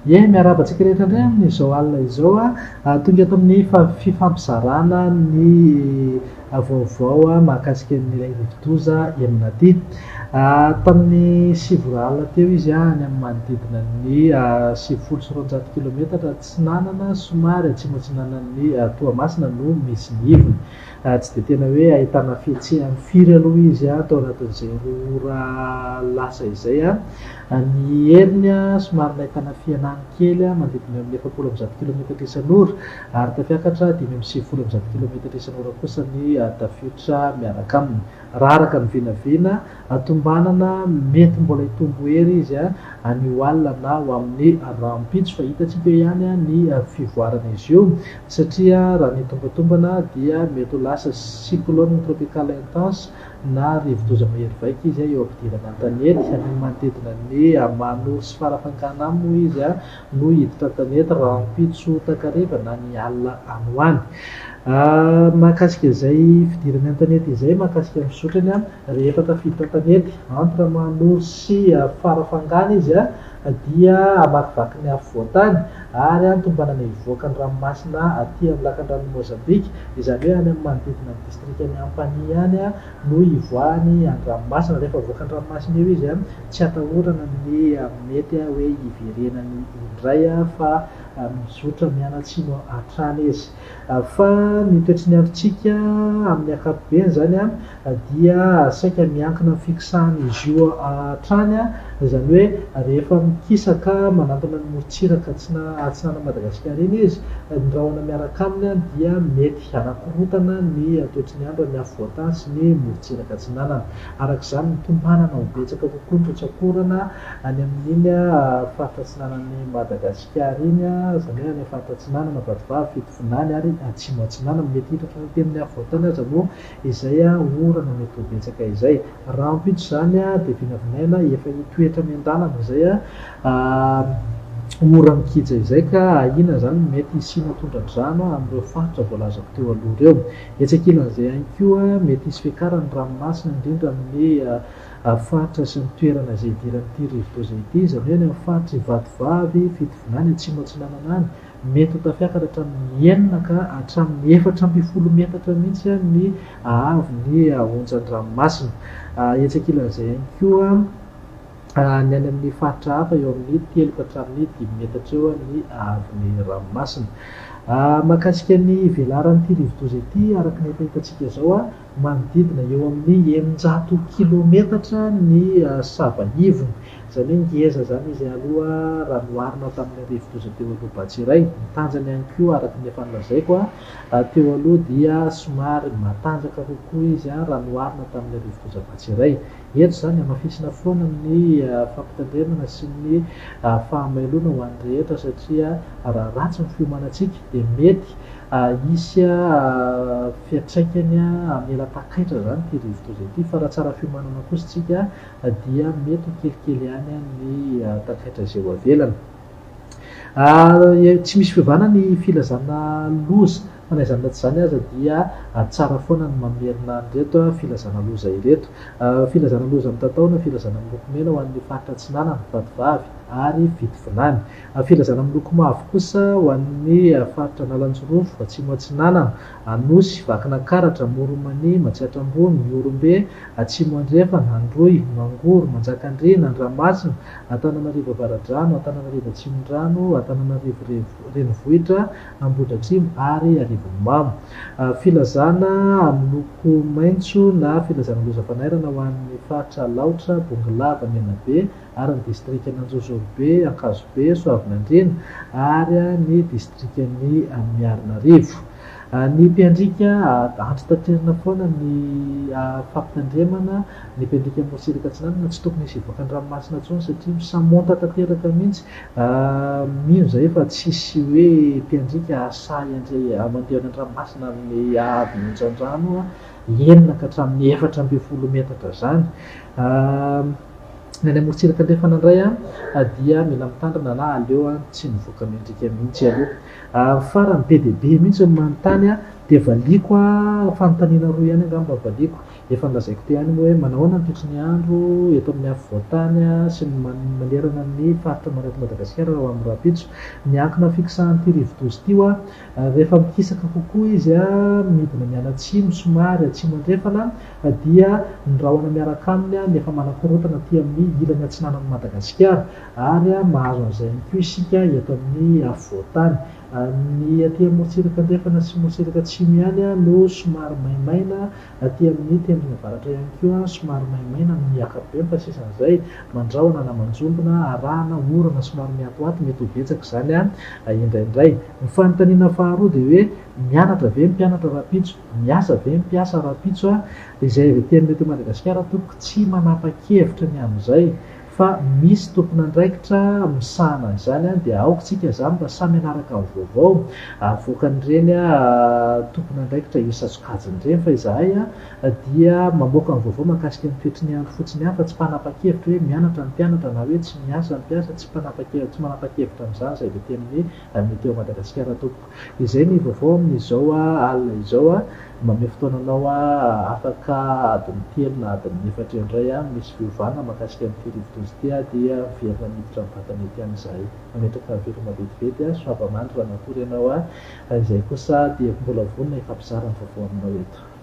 Ie miarabantsika rehetra indray amin'izao alina izao tonga eto amin'ny fifampizarana ny vaovao mahakasika n'ilay rivo-doza enina ty. Tamin'ny 7 alina teo izy any amin'ny manodidina ny 900 kilometatra atsinanana somary atsimo atsinanan'ny Toamasina no misy nivony. Tsy dia tena hoe ahitana fietsehany firy aloha izy tao anatin'izay ora lasa izay ny heriny somary nahitana fihenany kely manodidina amin'ny 700 kilometatra isan'ora ary tafiakatra 570 kilometatra isan'ora kosa ny tafiditra miaraka aminy. Raha araka ny vinavina tombanana mety mbola hitombo hery izy any ho alina na ho amin'ny rampitso fa hitantsika ihany ny fivoarana izy io satria raha ny tombatombana dia mety ho lasa cyclone tropical intense na rivo-doza mahery vaika izy eo ampidirana an-tanety any manodidina ny Manosy sy Farafankana moa izy no hiditra an-tanety rampitso takariva na ny alina any ho any. Mahakasika izay fidirana an-tanety izay mahakasika ny sotrany rehefa tafiditra an-tanety entre Manosy sy Farafangana izy dia amakivaky ny afovoantany ary tombanana hivoaka ny ranomasina aty amin'ny lakan-drano Mozambika izany hoe any amin'ny manodidina ny distrikany Ampania any no hivoahany any ranomasina. Rehefa voaka ny ranomasina eo izy tsy atahorana ny mety hoe hiverenany indray fa mizotra mianatsino hatrany izy. Fa ny toetry ny androntsika amin'ny ankapobeny zany dia saika miankina amin'ny fikisahany izy io hatrany izany hoe rehefa mikisaka manantona ny morontsiraka atsinana Madagasikara iny izy ny rahona miaraka aminy dia mety hanakorotana ny toetry ny andro amin'ny afovoantany sy ny morontsiraka atsinanana. Arak'izany ny tombanana ho betsaka kokoa ny trotsakorana any amin'iny faritra atsinanan'ny Madagasikara iny izany hoe any faritra atsinanana Vatovavy Fitovinany ary atsimo atsinanana mety hitratra ny amin'ny afovoantany aza moa izay orana mety ho betsaka izay. Rampitso zany dia vinavinaina efa hitoetra mian-dalana izay ora mikija izay ka ina zany mety hisina tondran-drano amin'ireo faritra voalazako teo aloha ireo. Etsy ankilan'izay ihany koa mety hisy fiakarany ranomasina indrindra amin'ny faritra sy ny toerana izay idiran'ity rivo-doza ity izany hoe ny amin'ny faritra Vatovavy Fitovinany atsimo atsinanana any mety ho tafiakatra hatramin'ny 9 ka hatramin'ny 420 metatra mihitsy ny ahavon'ny onjan'ny ranomasina. Etsy ankilan'izay ihany koa ny any amin'ny faritra hafa eo amin'ny 3 ka hatramin'ny 5 metatra eo ny ahavon'ny ranomasina. Mahakasika ny velaran'ity rivo-doza ity araka ny efa hitantsika zao manodidina eo amin'ny 100 kilometatra ny sava-ivony izany hoe ngeza zany izy aloha raha noharina tamin'ny rivo-doza teo aloha Batsiray. Ny tanjany ihany koa araka ny efa nolazaiko teo aloha dia somary matanjaka kokoa izy raha noharina tamin'ny rivo-doza Batsiray. Eto zany hamafisina foana ny fampitandremana sy ny fahamailona ho an'ny rehetra satria raha ratsy ny fiomanantsika dia mety hisy fiantraikany amin'ny ela-takaitra zany ity rivo-doza ity fa raha tsara fiomanana kosa tsika dia mety ho kelikely ihany ny takaitra izay ho avelana. Tsy misy fiovana ny filazana loza fa na izany na tsy izany aza dia tsara foana ny mamerina an'ireto filazana loza ireto. Filazana loza mitatao na filazana miloko mena ho an'ny faritra atsinanana Vatovavy ary Fitovinany. Filazana miloko mavo kosa ho an'ny faritra Nalanjorofo atsimo atsinanana Anosy Vakinankaratra Moromania Matsiatrambony Miorombe Atsimo Andrefana Androy Mangoro Manjakandriana Andriamasina Antananarivo Avaradrano Antananarivo Atsimondrano Antananarivo Renivohitra Ambohidratrimo ary Arivomamo. Filazana miloko maitso na filazana loza fanairana ho an'ny faritra Laotra Bongolava Menabe ary ny distrikany Anjozorobe Ankazobe Soavinandriana ary ny distrikany Miarinarivo. Ny mpiandrika antitra-tanterina foana ny fampitandremana ny mpiandrika morontsiraka atsinanana tsy tokony hisy hivoaka ny ranomasina intsony satria misamonta tanteraka mihitsy mino zay fa tsisy hoe mpiandrika sahy andray mandeha any an-dranomasina amin'ny ahavon'ny onjan-drano 9 ka hatramin'ny 420 metatra zany. Ny any amorontsiraka andrefana indray dia mila mitandrina na aleo tsy nivoaka miandrika mihitsy aloha. Farany be dia be mihitsy ny manontany dia valiko fanontaniana roa ihany angamba valiko. efa nolazaiko teo ihany hoe manahoana ny toetrany andro eto amin'ny afovoantany sy ny manerana ny faritra manareto Madagasikara raha amin'ny rapitso. Miankina fiksahan'ity rivo-doza ity rehefa mikisaka kokoa izy midina miala atsimo somary atsimo andrefana dia ny rahona miaraka aminy nefa manakorotana aty amin'ny ilany atsinanan'i Madagasikara ary mahazo an'izay ihany koa isika eto amin'ny afovoantany. Ny aty amorontsiraka andrefana sy amorontsiraka atsimo ihany no somary maimaina, aty amin'ny tendrony avaratra ihany koa somary maimaina no miakabe fa sisan'izay mandrahona na manjombona arahana orana somary mihatoato mety ho betsaka izany indraindray. Ny fanontaniana faharoa dia hoe mianatra ve ny mpianatra rapitso, miasa ve ny mpiasa rapitso izay avy aty amin'eto Madagasikara tompoko tsy manapa-kevitra ny amin'izay fa misy tompon'andraikitra misahana izany dia aoka tsika izany mba samy manaraka ny vaovao avoakan'ireny tompon'andraikitra isan-sokajiny ireny fa izahay dia mamoaka ny vaovao mahakasika ny toetry ny andro fotsiny ihany fa tsy mpanapa-kevitra hoe mianatra ny mpianatra na hoe tsy miasa ny mpiasa, tsy manapa-kevitra amin'izany izay avy aty amin'ny meteo Madagasikara tompoko. Izay ny vaovao amin'izao alina izao manome fotoananao afaka adiny 3 na adiny 4 indray misy fiovana mahakasika ny rivo-doza ity dia miverina miditra amin'ny vatany ihany izahay. Mametraka veloma vetivety Soavamandry raha natory ianao izay kosa dia mbola vonona hifampizara ny vaovao aminao eto.